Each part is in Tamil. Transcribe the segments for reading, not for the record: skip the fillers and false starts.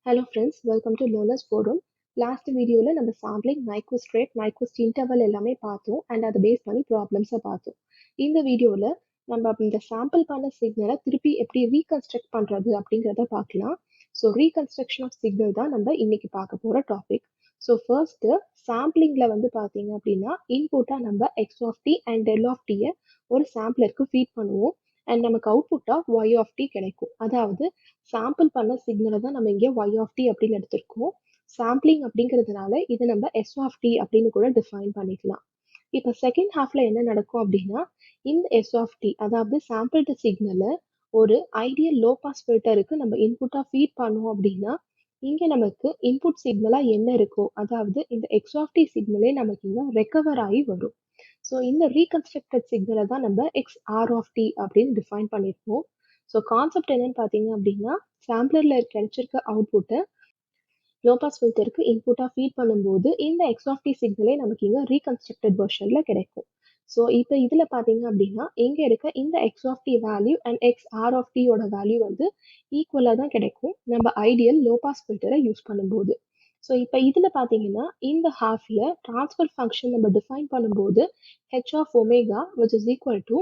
Hello friends, welcome to Learners Forum. Last video la நம்ம sampling nyquist rate, nyquist interval எல்லாமே பார்த்தோம் and அதை பேஸ் பண்ணி ப்ராப்ளம்ஸை பார்த்தோம். இந்த வீடியோவில் நம்ம இந்த சாம்பிள் பண்ண சிக்னலை திருப்பி எப்படி ரீகன்ஸ்ட்ரக்ட் பண்ணுறது அப்படிங்கிறத பார்க்கலாம். ஸோ ரீகன்ஸ்ட்ரக்ஷன் ஆஃப் சிக்னல் தான் நம்ம இன்னைக்கு பார்க்க போகிற டாபிக். ஸோ ஃபர்ஸ்ட்டு சாம்பிளிங்கில் வந்து பார்த்தீங்க அப்படின்னா இன்புட்டாக நம்ம x of t and del of டியை ஒரு சாம்பிளருக்கு ஃபீட் பண்ணுவோம் அண்ட் நமக்கு அவுட்புட்டாக ஒய் ஆஃப் டி கிடைக்கும். அதாவது சாம்பிள் பண்ண சிக்னலை தான் நம்ம இங்கே ஒய் ஆஃப் டி அப்படின்னு எடுத்திருக்கோம். சாம்பிளிங் அப்படிங்கிறதுனால இதை நம்ம எஸ் ஆஃப் டி அப்படின்னு கூட டிஃபைன் பண்ணிக்கலாம். இப்போ செகண்ட் ஹாஃப்ல என்ன நடக்கும் அப்படின்னா இந்த எஸ் ஆஃப் டி அதாவது சாம்பிள்டு சிக்னலை ஒரு ஐடியல் லோ பாஸ் ஃபில்டருக்கு நம்ம இன்புட்டாக ஃபீட் பண்ணோம் அப்படின்னா இங்கே நமக்கு இன்புட் சிக்னலாக என்ன இருக்கோ அதாவது இந்த எக்ஸ் ஆஃப் டி சிக்னலே நமக்கு இங்கே ரெக்கவர் ஆகி வரும். ஸோ இந்த ரீகன்ஸ்ட்ரக்டட் சிக்னலை தான் நம்ம எக்ஸ் ஆர் ஆஃப் டி அப்படின்னு டிஃபைன் பண்ணியிருப்போம். ஸோ கான்செப்ட் என்னன்னு பார்த்தீங்க அப்படின்னா சாம்பிளரில் கிடைச்சிருக்க அவுட்புட்டை லோ பாஸ் ஃபில்டருக்கு இன்புட்டாக ஃபீட் பண்ணும்போது இந்த எக்ஸ் ஆஃப் டி சிக்னலே நமக்கு இங்கே ரீகன்ஸ்ட்ரக்டட் வெர்ஷனில் கிடைக்கும். ஸோ இப்போ இதில் பார்த்தீங்க அப்படின்னா இங்கே இருக்க இந்த x of t value and x r of டியோட வேல்யூ வந்து ஈக்குவலாக தான் கிடைக்கும் நம்ம ஐடியல் லோ பாஸ் ஃபில்டரை யூஸ் பண்ணும்போது. ஸோ இப்போ இதில் பார்த்தீங்கன்னா இந்த ஹாஃபில் ட்ரான்ஸ்ஃபர் ஃபங்க்ஷன் நம்ம டிஃபைன் பண்ணும்போது h of omega which is equal to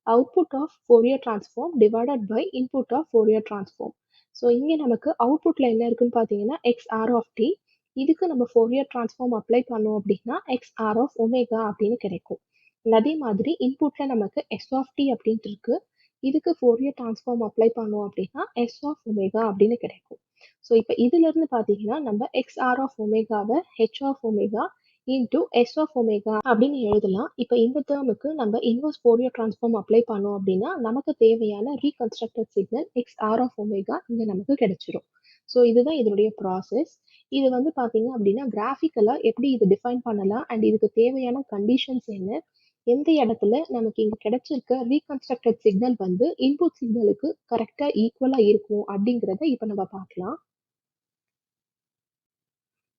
output of Fourier transform divided by input of Fourier transform. So இங்கே நமக்கு அவுட்புட்டில் என்ன இருக்குன்னு பார்த்தீங்கன்னா எக்ஸ் ஆர் ஆஃப் டி, இதுக்கு நம்ம ஃபோரியர் டிரான்ஸ்ஃபார்ம் அப்ளை பண்ணோம் அப்படின்னா எக்ஸ் ஆர் ஆஃப் ஒமேகா அப்படின்னு கிடைக்கும். அதே மாதிரி இன்புட்டில் நமக்கு எஸ் ஆஃப் டி அப்படின்ட்டு இருக்கு, இதுக்கு ஃபோரியர் டிரான்ஸ்ஃபார்ம் அப்ளை பண்ணோம் அப்படின்னா எஸ் ஆஃப் ஒமேகா அப்படின்னு கிடைக்கும். ஸோ இப்போ இதிலிருந்து பார்த்தீங்கன்னா நம்ம எக்ஸ் ஆர் ஆஃப் ஒமேகாவை h of omega into s of omega அப்படின்னு எழுதலாம். இப்போ இந்த டேர்முக்கு நம்ம இன்வர்ஸ் ஃபோரியர் டிரான்ஸ்ஃபார்ம் அப்ளை பண்ணோம் அப்படின்னா நமக்கு தேவையான reconstructed signal x r of omega இங்கே நமக்கு கிடைச்சிரும். ஸோ இதுதான் இதனுடைய ப்ராசஸ். இது வந்து பார்த்தீங்க அப்படின்னா கிராஃபிக்கலாக எப்படி இது டிஃபைன் பண்ணலாம் அண்ட் இதுக்கு தேவையான கண்டிஷன்ஸ் என்ன, எந்த இடத்துல நமக்கு இங்கே கிடைச்சிருக்க ரீகன்ஸ்ட்ரக்டட் சிக்னல் வந்து இன்புட் சிக்னலுக்கு கரெக்டாக ஈக்குவலாக இருக்கும் அப்படிங்கிறத இப்போ நம்ம பார்க்கலாம்.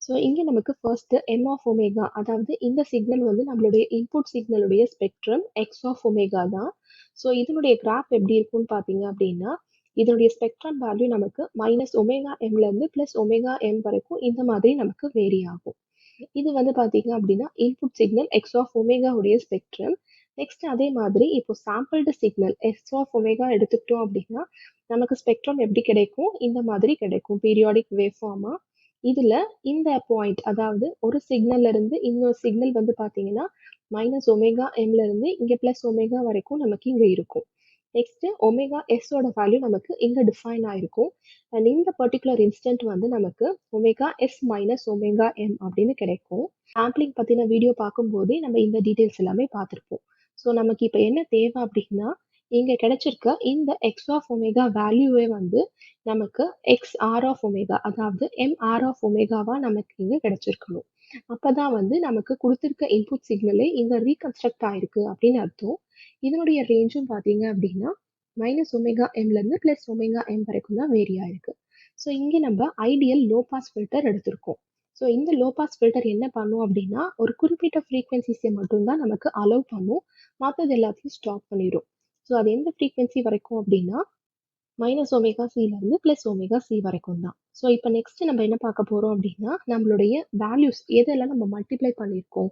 ஸோ இங்கே நமக்கு ஃபர்ஸ்ட் எம் ஆஃப் ஒமேகா அதாவது இந்த சிக்னல் வந்து நம்மளுடைய இன்புட் சிக்னலுடைய ஸ்பெக்ட்ரம் எக்ஸ் ஆஃப் ஒமேகா தான். ஸோ இதனுடைய கிராஃப் எப்படி இருக்கும்னு பார்த்தீங்க அப்படின்னா இதனுடைய ஸ்பெக்ட்ரம் வேல்யூ நமக்கு மைனஸ் ஒமேகா எம்லேருந்து ப்ளஸ் ஒமேகா எம் வரைக்கும் இந்த மாதிரி நமக்கு வேரி ஆகும். இது வந்து பார்த்தீங்க அப்படின்னா இன்புட் சிக்னல் எக்ஸ் ஆஃப் ஒமேகாவுடைய ஸ்பெக்ட்ரம். நெக்ஸ்ட் அதே மாதிரி இப்போ sampled signal x of omega எடுத்துக்கிட்டோம் அப்படின்னா நமக்கு ஸ்பெக்ட்ரம் எப்படி கிடைக்கும், இந்த மாதிரி கிடைக்கும் பீரியாடிக் வேவ் ஃபார்மா. இதுல இந்த பாயிண்ட் அதாவது ஒரு சிக்னல்ல இருந்து இன்னொரு சிக்னல் வந்து பாத்தீங்கன்னா மைனஸ் ஒமேகா எம்ல இருந்து இங்க பிளஸ் ஒமேகா வரைக்கும் நமக்கு இங்க இருக்கும். நெக்ஸ்ட் ஒமேகா எஸ்ஸோட வேல்யூ நமக்கு இங்க டிஃபைன் ஆயிருக்கும் அண்ட் இந்த பர்டிகுலர் இன்ஸ்டன்ட் வந்து நமக்கு omega s minus omega m அப்படின்னு கிடைக்கும். சாம்பிளிங் பத்தின வீடியோ பார்க்கும்போதே நம்ம இந்த டீடைல்ஸ் எல்லாமே பார்த்துருப்போம். ஸோ நமக்கு இப்போ என்ன தேவை அப்படின்னா இங்க கிடைச்சிருக்க இந்த எக்ஸ் ஆஃப் ஒமேகா வேல்யூவே வந்து நமக்கு எக்ஸ் ஆர் ஆஃப் ஒமேகா அதாவது எம் ஆர் ஆஃப் ஒமேகாவா நமக்கு இங்க கிடைச்சிருக்கணும். அப்பதான் வந்து நமக்கு கொடுத்திருக்க இன்புட் சிக்னலே இங்க ரீகன்ஸ்ட்ரக்ட் ஆயிருக்கு அப்படின்னு அர்த்தம். இதனுடைய ரேஞ்சும் பார்த்தீங்க அப்படின்னா மைனஸ் ஒமேகா எம்ல இருந்து பிளஸ் ஒமேகா எம் வரைக்கும் தான் வேரி ஆயிருக்கு. ஸோ இங்க நம்ம ஐடியல் லோ பாஸ் ஃபில்டர் எடுத்திருக்கோம். ஸோ இந்த லோ பாஸ் ஃபில்டர் என்ன பண்ணும் அப்படின்னா ஒரு குறிப்பிட்ட ஃப்ரீக்வன்சிஸை மட்டும்தான் நமக்கு அலோவ் பண்ணும், மற்றது எல்லாத்தையும் ஸ்டாப் பண்ணிடும். ஸோ அது எந்த ஃப்ரீக்வன்சி வரைக்கும் அப்படின்னா மைனஸ் ஒமேகா சிலேருந்து ப்ளஸ் ஒமேகா சி வரைக்கும் தான். ஸோ இப்போ நெக்ஸ்ட் நம்ம என்ன பார்க்க போகிறோம் அப்படின்னா நம்மளுடைய வேல்யூஸ் எதெல்லாம் நம்ம மல்டிப்ளை பண்ணியிருக்கோம்.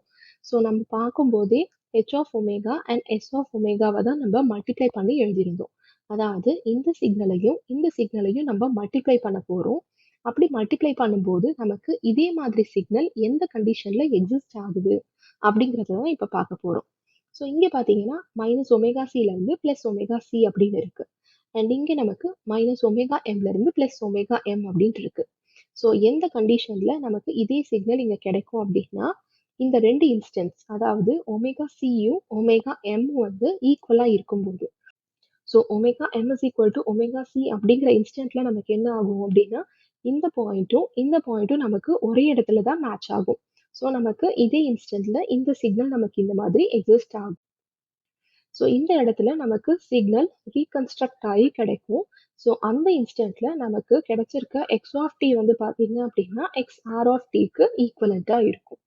ஸோ நம்ம பார்க்கும்போதே h of omega and s of ஒமேகாவை தான் நம்ம மல்டிப்ளை பண்ணி எழுதியிருந்தோம். அதாவது இந்த சிக்னலையும் நம்ம மல்டிப்ளை பண்ண போகிறோம். அப்படி மல்டிப்ளை பண்ணும்போது நமக்கு இதே மாதிரி சிக்னல் எந்த கண்டிஷனில் எக்ஸிஸ்ட் ஆகுது அப்படிங்கிறத தான் இப்போ பார்க்க போகிறோம். ஸோ இங்கே பார்த்தீங்கன்னா மைனஸ் ஒமேகா சிலேருந்து ப்ளஸ் ஒமேகா சி அப்படின்னு இருக்கு அண்ட் இங்கே நமக்கு மைனஸ் ஒமேகா எம்லேருந்து ப்ளஸ் ஒமேகா எம் அப்படின்ட்டு இருக்கு. ஸோ எந்த கண்டிஷனில் நமக்கு இதே சிக்னல் இங்கே கிடைக்கும் அப்படின்னா இந்த ரெண்டு இன்ஸ்டன்ஸ் அதாவது ஒமேகா சியும் ஒமேகா எம் வந்து ஈக்குவலாக இருக்கும்போது. So omega M is equal to omega C அப்படிங்கிற இன்ஸ்டன்ட்ல நமக்கு என்ன ஆகும் அப்படின்னா இந்த பாயிண்ட்டும் நமக்கு ஒரே இடத்துல தான் மேட்ச் ஆகும். ஸோ நமக்கு இதே இன்ஸ்டன்ட்ல இந்த சிக்னல் நமக்கு இந்த மாதிரி எக்ஸிஸ்ட் ஆகும். ஸோ இந்த இடத்துல நமக்கு சிக்னல் ரீகன்ஸ்ட்ரக்ட் ஆகி கிடைக்கும். ஸோ அந்த இன்ஸ்டன்ட்ல நமக்கு கிடைச்சிருக்க எக்ஸ் ஆஃப் டி வந்து பார்த்தீங்க அப்படின்னா எக்ஸ் ஆர் ஆஃப் டிக்கு ஈக்குவலண்ட்டாக இருக்கும்.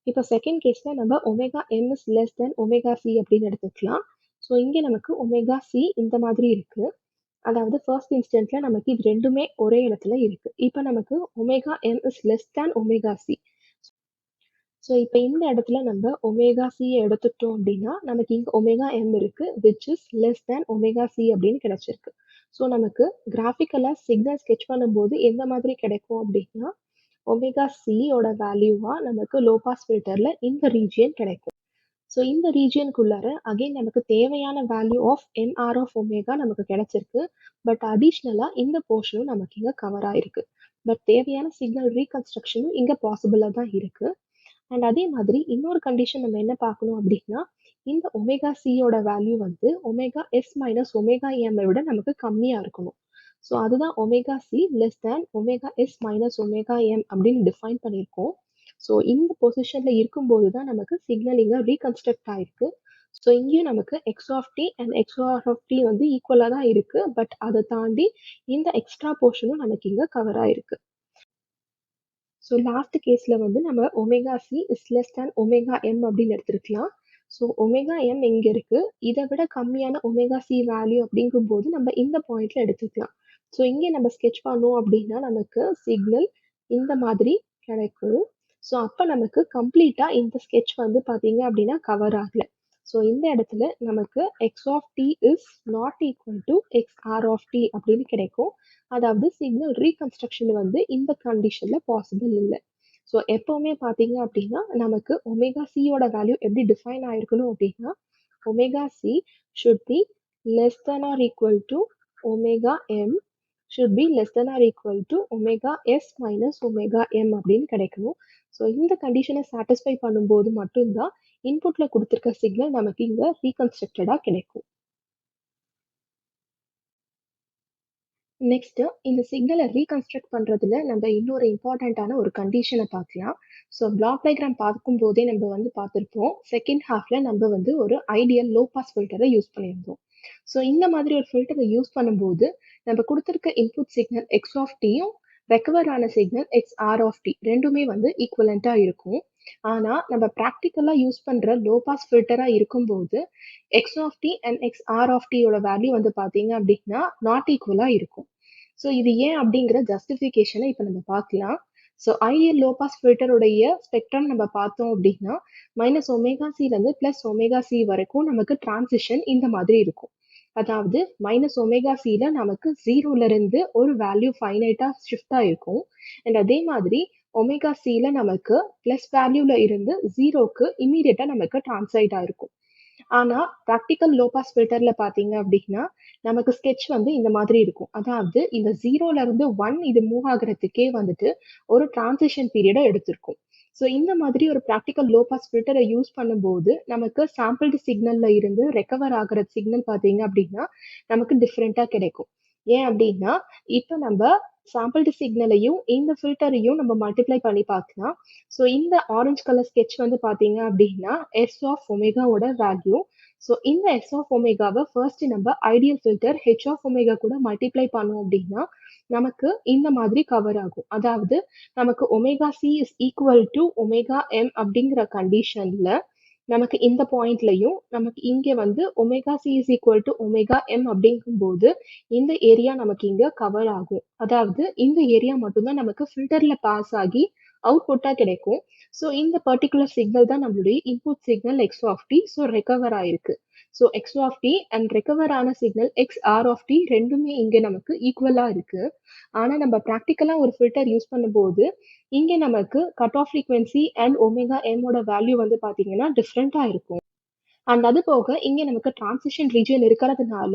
இப்போ செகண்ட் கேஸ்ல நம்ம omega M is less than omega c அப்படின்னு எடுத்துக்கலாம். ஸோ இங்கே நமக்கு ஒமேகா சி இந்த மாதிரி இருக்கு அதாவது ஃபர்ஸ்ட் இன்ஸ்டன்ட்ல நமக்கு இது ரெண்டுமே ஒரே இடத்துல இருக்கு. இப்ப நமக்கு omega M is less than omega C. So இப்போ இந்த இடத்துல நம்ம ஒமேகா சி எடுத்துட்டோம் அப்படின்னா நமக்கு இங்க ஒமேகா எம் இருக்கு which is less than omega c அப்படின்னு கிடைச்சிருக்கு. ஸோ நமக்கு கிராஃபிக்கலா சிக்னல் ஸ்கெட்ச் பண்ணும்போது எந்த மாதிரி கிடைக்கும் அப்படின்னா ஒமேகா சியோட வேல்யூவா நமக்கு லோ பாஸ் ஃபில்டர்ல இந்த ரீஜியன் கிடைக்கும். ஸோ இந்த ரீஜியனுக்குள்ளார அகைன் நமக்கு தேவையான value of m r of omega நமக்கு கிடைச்சிருக்கு. பட் அடிஷ்னலா இந்த போர்ஷனும் நமக்கு இங்க கவர் ஆயிருக்கு. பட் தேவையான சிக்னல் ரீகன்ஸ்ட்ரக்ஷனும் இங்க பாசிபிளா தான் இருக்கு. அண்ட் அதே மாதிரி இன்னொரு கண்டிஷன் நம்ம என்ன பார்க்கணும் அப்படின்னா இந்த ஒமேகா சியோட வேல்யூ வந்து omega s minus omega m விட நமக்கு கம்மியா இருக்கணும். ஸோ அதுதான் omega c less than omega s minus omega m அப்படின்னு டிஃபைன் பண்ணியிருக்கோம். ஸோ இந்த பொசிஷன்ல இருக்கும்போது தான் நமக்கு சிக்னல் இங்க ரீகன்ஸ்ட்ரக்ட் ஆயிருக்கு. ஸோ இங்கேயும் நமக்கு x of t and x of t வந்து ஈக்குவலா தான் இருக்கு. பட் அதை தாண்டி இந்த எக்ஸ்ட்ரா போர்ஷனும் நமக்கு இங்க கவர் ஆயிருக்கு. ஸோ லாஸ்ட் கேஸில் வந்து நம்ம omega c is less than omega m அப்படின்னு எடுத்துருக்கலாம். ஸோ ஒமேகா எம் எங்கே இருக்கு, இதை விட கம்மியான ஒமேகா சி வேல்யூ அப்படிங்கும்போது நம்ம இந்த பாயிண்ட்ல எடுத்துக்கலாம். ஸோ இங்கே நம்ம ஸ்கெட்ச் பண்ணோம் அப்படின்னா நமக்கு சிக்னல் இந்த மாதிரி கிடைக்கும். ஸோ அப்போ நமக்கு கம்ப்ளீட்டா இந்த ஸ்கெட்ச் வந்து பார்த்தீங்க அப்படின்னா கவர் ஆகல. ஸோ இந்த இடத்துல நமக்கு x of t is not equal to x r of t அப்படின்னு கிடைக்கும். அதாவது சிக்னல் ரீகன்ஸ்ட்ரக்ஷன் வந்து இந்த கண்டிஷன்ல பாசிபிள் இல்லை. ஸோ எப்பவுமே பார்த்தீங்க அப்படின்னா நமக்கு ஒமேகா சியோட வேல்யூ எப்படி டிஃபைன் ஆயிருக்கணும் அப்படின்னா omega c should be less than or equal to omega m should be less than or equal to omega s minus omega m அப்படின்னு கிடைக்கணும். ஸோ இந்த கண்டிஷனை சாட்டிஸ்ஃபை பண்ணும்போது மட்டும்தான் இன்புட்ல கொடுத்துருக்க சிக்னல் நமக்கு இங்க ரீகன்ஸ்ட்ரக்டடா கிடைக்கும். நெக்ஸ்ட் இந்த சிக்னலை ரீகன்ஸ்ட்ரக்ட் பண்றதுல நம்ம இன்னொரு இம்பார்ட்டண்ட்டான ஒரு கண்டிஷனை பார்க்கலாம். ஸோ பிளாக் டயக்ராம் பார்க்கும் போதே நம்ம வந்து பார்த்துருப்போம். செகண்ட் ஹாஃப்ல நம்ம வந்து ஒரு ஐடியல் லோ பாஸ் ஃபில்டரை யூஸ் பண்ணியிருந்தோம். ஸோ இந்த மாதிரி ஒரு ஃபில்டரை யூஸ் பண்ணும்போது நம்ம கொடுத்துருக்க இன்புட் சிக்னல் எக்ஸ் ஆஃப் டியும் ரெக்கவர் ஆன signal x r of t ரெண்டுமே வந்து ஈக்குவலண்டா இருக்கும். ஆனா நம்ம ப்ராக்டிக்கலா யூஸ் பண்ற லோ பாஸ் ஃபில்டரா இருக்கும்போது x of t and x r of டியோட வேல்யூ வந்து பாத்தீங்க அப்படின்னா நாட் ஈக்குவலா இருக்கும். ஸோ இது ஏன் அப்படிங்கிற ஜஸ்டிஃபிகேஷனை இப்போ நம்ம பார்க்கலாம். ஸோ ஐடியல் லோ பாஸ் ஃபில்டருடைய ஸ்பெக்ட்ரம் நம்ம பார்த்தோம் அப்படின்னா மைனஸ் ஒமேகா சிலேருந்து பிளஸ் ஒமேகா சி வரைக்கும் நமக்கு டிரான்சிஷன் இந்த மாதிரி இருக்கும். அதாவது மைனஸ் ஒமேகா சில நமக்கு ஜீரோல இருந்து ஒரு வேல்யூ ஃபைனைட்டா ஷிஃப்ட் ஆயிருக்கும். அண்ட் அதே மாதிரி ஒமேகா சில நமக்கு பிளஸ் வேல்யூல இருந்து ஜீரோக்கு இமீடியட்டா நமக்கு டிரான்ஸ்லைட் ஆயிருக்கும். ஆனா ப்ராக்டிக்கல் லோ பாஸ் ஃபில்டர்ல பாத்தீங்க அப்படின்னா நமக்கு ஸ்கெட்ச் வந்து இந்த மாதிரி இருக்கும். அதாவது இந்த ஜீரோல இருந்து 1 இது மூவ் ஆகுறதுக்கே வந்துட்டு ஒரு டிரான்சிஷன் பீரியடை எடுத்திருக்கும். ஸோ இந்த மாதிரி ஒரு ப்ராக்டிக்கல் லோ பாஸ் ஃபில்டரை யூஸ் பண்ணும்போது நமக்கு சாம்பிள்டு சிக்னல்ல இருந்து ரெக்கவர் ஆகுற சிக்னல் பார்த்தீங்க அப்படின்னா நமக்கு டிஃப்ரெண்டா கிடைக்கும். ஏன் அப்படின்னா இப்போ நம்ம சாம்பிள்டு சிக்னலையும் இந்த ஃபில்டரையும் நம்ம மல்டிப்ளை பண்ணி பார்க்கலாம். ஸோ இந்த ஆரஞ்சு கலர் ஸ்கெட்ச் வந்து பார்த்தீங்க அப்படின்னா எஸ் ஆஃப் ஒமேகாவோட வேல்யூ. ஸோ இந்த எஸ் ஆஃப் ஒமேகாவை ஃபர்ஸ்ட் நம்ம ideal filter h of omega கூட மல்டிப்ளை பண்ணோம் அப்படின்னா நமக்கு இந்த மாதிரி கவர் ஆகும். அதாவது நமக்கு omega c is equal to omega m அப்படிங்கிற கண்டிஷன்ல நமக்கு இந்த பாயிண்ட்லையும் நமக்கு இங்க வந்து omega c is equal to omega m அப்படிங்கும்போது இந்த ஏரியா நமக்கு இங்க கவர் ஆகும். அதாவது இந்த ஏரியா மட்டும்தான் நமக்கு ஃபில்டர்ல பாஸ் ஆகி அவுட்புட்டா கிடைக்கும். ஸோ இந்த பர்டிகுலர் சிக்னல் தான் நம்மளுடைய input signal x of t. So recover ஆயிருக்கு. So x of t and recover ஆன signal x r of t ரெண்டுமே இங்க நமக்கு ஈக்குவலா இருக்கு. ஆனா நம்ம ப்ராக்டிக்கலா ஒரு ஃபில்டர் யூஸ் பண்ணும்போது இங்க நமக்கு cut off frequency and omega எம்மோட வேல்யூ வந்து பாத்தீங்கன்னா டிஃப்ரெண்டா இருக்கும். அண்ட் அது போக இங்க நமக்கு டிரான்சிஷன் ரீஜன் இருக்கிறதுனால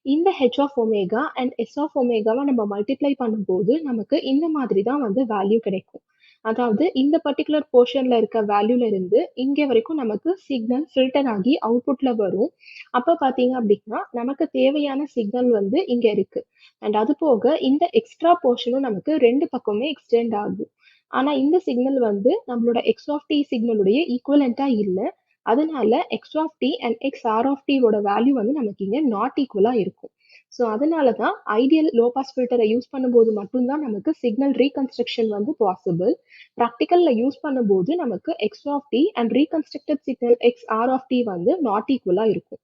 இந்த h of omega and s of ஒமேகாவை நம்ம மல்டிப்ளை பண்ணும்போது நமக்கு இந்த மாதிரி தான் வந்து வேல்யூ கிடைக்கும். அதாவது இந்த பர்டிகுலர் போர்ஷன்ல இருக்க வேல்யூல இருந்து இங்க வரைக்கும் நமக்கு சிக்னல் ஃபில்டர் ஆகி அவுட்புட்ல வரும். அப்ப பாத்தீங்க அப்படின்னா நமக்கு தேவையான சிக்னல் வந்து இங்க இருக்கு. அண்ட் அது போக இந்த எக்ஸ்ட்ரா போர்ஷனும் நமக்கு ரெண்டு பக்கமே எக்ஸ்டெண்ட் ஆகும். ஆனா இந்த சிக்னல் வந்து நம்மளோட எக்ஸ் ஆஃப் டி சிக்னலுடைய ஈக்குவலண்டா இல்லை. அதனால x of t and x r of டியோட வேல்யூ வந்து நமக்கு இங்க நாட் ஈக்குவலா இருக்கும். ஸோ அதனால தான் ஐடியல் லோ பாஸ் ஃபில்டரை யூஸ் பண்ணும்போது மட்டும்தான் நமக்கு சிக்னல் ரீகன்ஸ்ட்ரக்ஷன் வந்து பாசிபிள். ப்ராக்டிக்கல்ல யூஸ் பண்ணும்போது நமக்கு x of t and reconstructed signal x r of t வந்து நாட் ஈக்குவலாக இருக்கும்.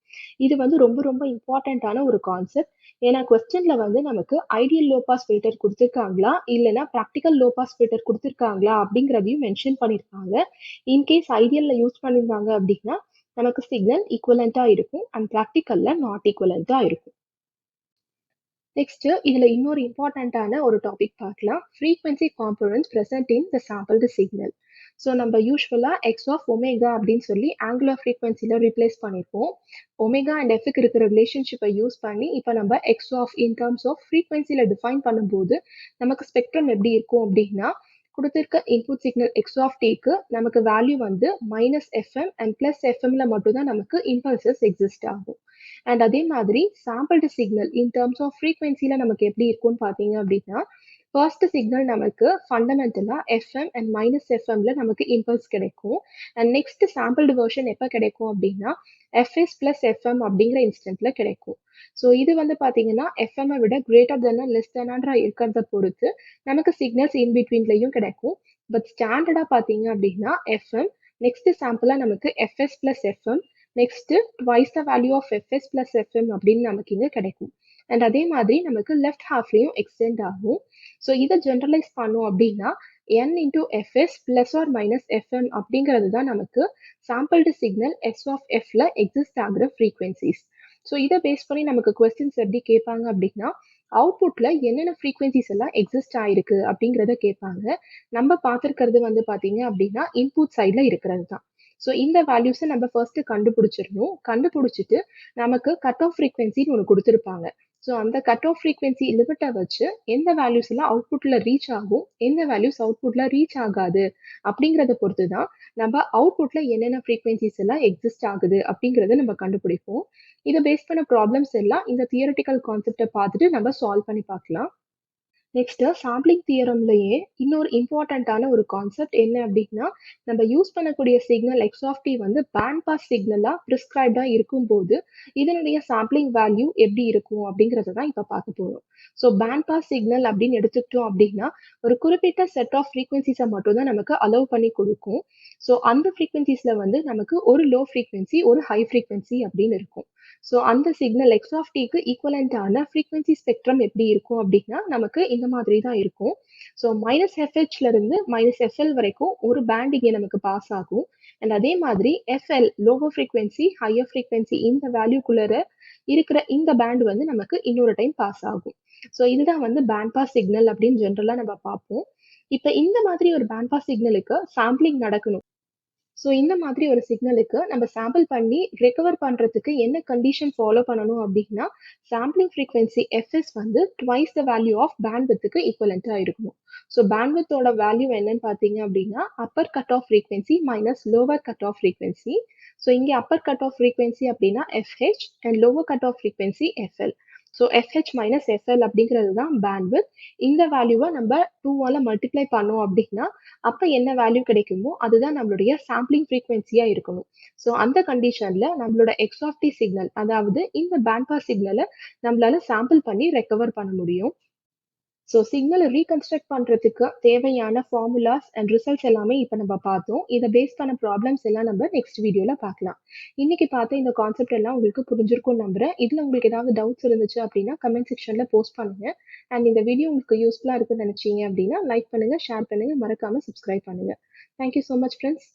இது வந்து ரொம்ப ரொம்ப இம்பார்ட்டண்ட்டான ஒரு கான்செப்ட். ஏன்னா கொஸ்டின்ல வந்து நமக்கு ஐடியல் லோ பாஸ் ஃபில்டர் கொடுத்துருக்காங்களா இல்லைன்னா ப்ராக்டிக்கல் லோ பாஸ் ஃபில்டர் கொடுத்துருக்காங்களா அப்படிங்கிறதையும் மென்ஷன் பண்ணியிருக்காங்க. இன்கேஸ் ஐடியல்ல யூஸ் பண்ணியிருந்தாங்க அப்படின்னா நமக்கு சிக்னல் ஈக்குவலண்டா இருக்கும் அண்ட் ப்ராக்டிக்கல்ல நாட் ஈக்குவலண்டா இருக்கும். நெக்ஸ்ட் இதுல இன்னொரு இம்பார்ட்டன்டான ஒரு டாபிக் பார்க்கலாம். Frequency components present in the sampled signal. So நம்ம யூஸ்வலா எக்ஸ் ஆஃப் ஒமேகா அப்படின்னு சொல்லி ஆங்குலர் ஃப்ரீக்வன்சியில் ரீப்ளேஸ் பண்ணியிருப்போம். ஒமேகா அண்ட் எஃப்க்கு இருக்கிற ரிலேஷன்ஷிப்பை யூஸ் பண்ணி இப்போ நம்ம x of in terms of ஃப்ரீக்வன்சியில் டிஃபைன் பண்ணும்போது நமக்கு ஸ்பெக்ட்ரம் எப்படி இருக்கும் அப்படின்னா கொடுத்துருக்க இன்புட் சிக்னல் எக்ஸ் ஆஃப் டேக்கு நமக்கு வேல்யூ வந்து -fm அண்ட் +fmல மட்டும்தான் நமக்கு இம்பல்சஸ் எக்ஸிஸ்ட் ஆகும். அண்ட் அதே மாதிரி சாம்பிள்டு சிக்னல் இன் டர்ம்ஸ் ஆஃப் ஃப்ரீக்வன்சியில் நமக்கு எப்படி இருக்கும்னு பார்த்தீங்க அப்படின்னா ஃபர்ஸ்ட் சிக்னல் நமக்கு ஃபண்டமெண்டலா எஃப்எம் அண்ட் -fmல நமக்கு இம்பல்ஸ் கிடைக்கும். அண்ட் நெக்ஸ்ட் சாம்பிள்டு வெர்ஷன் எப்போ கிடைக்கும் அப்படின்னா எஃப்எஸ் + எஃப்எம் அப்படிங்கிற இன்ஸ்டன்ட்ல கிடைக்கும். ஸோ இது வந்து பார்த்தீங்கன்னா எஃப்எம்ஐ விட கிரேட்டர் தென் லெஸ் தெனான்றா இருக்கிறத பொறுத்து நமக்கு சிக்னல்ஸ் இன் பிட்வீன்லையும் கிடைக்கும். பட் ஸ்டாண்டர்டாக பார்த்தீங்க அப்படின்னா எஃப்எம் நெக்ஸ்ட் சாம்பிளா நமக்கு f s + f m next twice the value of f s + f m அப்படின்னு நமக்கு இங்கே கிடைக்கும். அண்ட் அதே மாதிரி நமக்கு லெஃப்ட் ஹாஃப்லையும் எக்ஸ்டெண்ட் ஆகும். ஸோ இதை ஜென்ரலைஸ் பண்ணோம் அப்படின்னா n into fs + or - fm அப்படிங்கிறது தான் நமக்கு சாம்பிள்டு சிக்னல் s of fல எக்ஸிஸ்ட் ஆகிற ஃப்ரீக்வன்சிஸ். ஸோ இதை பேஸ் பண்ணி நமக்கு கொஸ்டின்ஸ் எப்படி கேட்பாங்க அப்படின்னா அவுட்புட்ல என்னென்ன ஃப்ரீக்வன்சிஸ் எல்லாம் எக்ஸிஸ்ட் ஆயிருக்கு அப்படிங்கிறத கேட்பாங்க. நம்ம பார்த்துருக்கிறது வந்து பார்த்தீங்க அப்படின்னா இன்புட் சைடில் இருக்கிறது தான். ஸோ இந்த வேல்யூஸை நம்ம ஃபர்ஸ்ட் கண்டுபிடிச்சிடணும். கண்டுபிடிச்சிட்டு நமக்கு கட் ஆஃப் ஃப்ரீக்வன்சின்னு ஒன்று கொடுத்துருப்பாங்க. ஸோ அந்த கட் ஆஃப் ஃப்ரீக்வன்சி லிமிட்டை வச்சு எந்த வேல்யூஸ் எல்லாம் அவுட்புட்ல ரீச் ஆகும் எந்த வேல்யூஸ் அவுட்புட்ல ரீச் ஆகாது அப்படிங்கிறத பொறுத்து தான் நம்ம அவுட்புட்ல என்னென்ன ஃப்ரீக்வன்சிஸ் எல்லாம் எக்ஸிஸ்ட் ஆகுது அப்படிங்கிறத நம்ம கண்டுபிடிப்போம். இதை பேஸ் பண்ண ப்ராப்ளம்ஸ் எல்லாம் இந்த தியரிட்டிக்கல் கான்செப்டை பார்த்துட்டு நம்ம சால்வ் பண்ணி பார்க்கலாம். நெக்ஸ்ட் சாம்பிளிங் தியரம்லயே இன்னொரு இம்பார்ட்டண்ட்டான ஒரு கான்செப்ட் என்ன அப்படின்னா நம்ம யூஸ் பண்ணக்கூடிய சிக்னல் எக்ஸ் ஆஃப் டி வந்து பேண்ட் பாஸ் சிக்னலா ப்ரிஸ்கிரைப்டா இருக்கும்போது இதனுடைய சாம்பிளிங் வேல்யூ எப்படி இருக்கும் அப்படிங்கறத தான் இப்ப பார்க்க போறோம். ஸோ பேண்ட் பாஸ் சிக்னல் அப்படின்னு எடுத்துக்கிட்டோம் அப்படின்னா ஒரு குறிப்பிட்ட செட் ஆஃப் ஃப்ரீக்வன்சிஸை மட்டும் தான் நமக்கு அலோவ் பண்ணி கொடுக்கும். ஸோ அந்த ஃப்ரீக்வன்சிஸ்ல வந்து நமக்கு ஒரு லோ ஃப்ரீக்வன்சி ஒரு ஹை ஃப்ரீக்வன்சி அப்படின்னு இருக்கும். ஸோ அந்த சிக்னல் எக்ஸ் ஆஃப் டிக்கு ஈக்குவலண்டான ஃப்ரீக்வன்சி ஸ்பெக்ட்ரம் எப்படி இருக்கும் அப்படின்னா நமக்கு இந்த மாதிரி தான் இருக்கும். ஸோ -fhல இருந்து -fl வரைக்கும் ஒரு பேண்ட் இங்கே நமக்கு பாஸ் ஆகும். அண்ட் அதே மாதிரி fl lower frequency higher frequency இந்த வேல்யூக்குள்ளர இருக்கிற இந்த பேண்ட் வந்து நமக்கு இன்னொரு டைம் பாஸ் ஆகும். ஸோ இதுதான் வந்து பேண்ட் பாஸ் சிக்னல் அப்படின்னு ஜென்ரலா நம்ம பார்ப்போம். இப்போ இந்த மாதிரி ஒரு பேண்ட் பாஸ் சிக்னலுக்கு சாம்பிளிங் நடக்கணும். ஸோ இந்த மாதிரி ஒரு சிக்னலுக்கு நம்ம சாம்பிள் பண்ணி ரெக்கவர் பண்ணுறதுக்கு என்ன கண்டிஷன் ஃபாலோ பண்ணணும் அப்படின்னா சாம்பிளிங் ஃப்ரீக்வன்சி எஃப்எஸ் வந்து ட்வைஸ் த வேல்யூ ஆஃப் பேண்ட்வித்துக்கு ஈக்குவலண்ட்டாக இருக்கணும். ஸோ பேண்ட்வித்தோட வேல்யூ என்னன்னு பார்த்தீங்க அப்படின்னா upper cut off frequency minus lower cut off frequency. So இங்கே அப்பர் கட் ஆஃப் ஃப்ரீக்வன்சி அப்படின்னா f h and lower cut off frequency f l. So FH - FL அப்படிங்கிறது தான் பேண்ட்வித். இந்த வேல்யூவை நம்ம 2ஆல் மல்டிப்ளை பண்ணோம் அப்படின்னா அப்போ என்ன வேல்யூ கிடைக்குமோ அதுதான் நம்மளுடைய சாம்பிளிங் ஃப்ரீக்வன்சியா இருக்கணும். ஸோ அந்த கண்டிஷன்ல நம்மளோட எக்ஸ் ஆஃப் டி சிக்னல் அதாவது இந்த பேண்ட் பாஸ் சிக்னலை நம்மளால சாம்பிள் பண்ணி ரெக்கவர் பண்ண முடியும். ஸோ சிக்னலை ரீகன்ஸ்ட்ரக்ட் பண்ணுறதுக்கு தேவையான ஃபார்முலாஸ் அண்ட் ரிசல்ட்ஸ் எல்லாமே இப்போ நம்ம பார்த்தோம். இதை பேஸ் பண்ண ப்ராப்ளம்ஸ் எல்லாம் நம்ம நெக்ஸ்ட் வீடியோவில் பார்க்கலாம். இன்னைக்கு பார்த்த இந்த கான்செப்ட் எல்லாம் உங்களுக்கு புரிஞ்சிருக்கும்னு நம்புறேன். இதில் உங்களுக்கு ஏதாவது டவுட்ஸ் இருந்துச்சு அப்படின்னா கமெண்ட் செக்ஷனில் போஸ்ட் பண்ணுங்க. அண்ட் இந்த வீடியோ உங்களுக்கு யூஸ்ஃபுல்லாக இருக்குன்னு நினச்சிங்க அப்படின்னா லைக் பண்ணுங்க, ஷேர் பண்ணுங்க, மறக்காம சப்ஸ்கிரைப் பண்ணுங்க. Thank you so much friends.